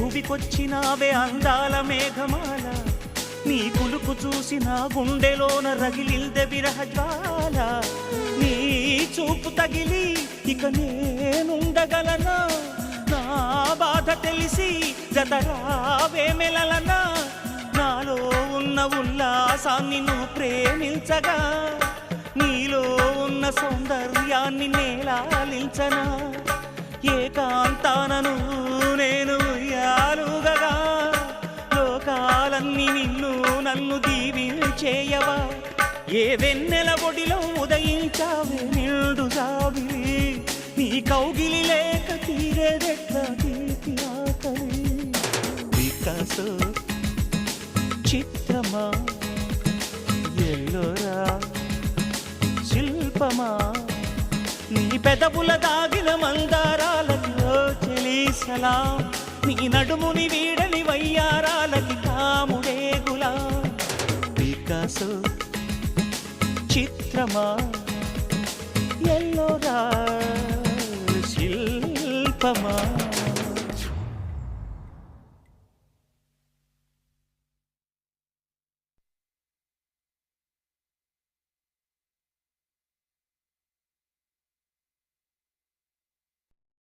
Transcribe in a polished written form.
భువికొచ్చినావే అందాల మేఘమాల నీ కులుకు చూసి నా గుండెలోన రగిలిల్దె విరహ జ్వాల నీ చూపు తగిలి ఇక నేనుండగలనా నా బాధ తెలిసి జతరావే మెలలనా నాలో ఉన్న ఉల్లాసాన్ని నువ్వు ప్రేమించగా నీలో ఉన్న సౌందర్యాన్ని నేలాలించనా ఏకాంతానను నేను ఉయ్యాలుగగా లోకాలన్నీ నిన్ను నన్ను దీవించేయవా ఏ వెన్నెల ఒడిలో ఉదయించావే నిండు జాబిలి నీ కౌగిలి లేక తీరేదెట్లా తీపి ఆకలి వికాసో చిత్రమా ఎల్లోరా శిల్పమా నీ పెదవుల దాగిన మందారాలలో చెలీసలా నీ నడుముని వీడని వయ్యారాలకి కాముడే గులా వికాసో చిత్రమా ఎల్లోరా శిల్పమా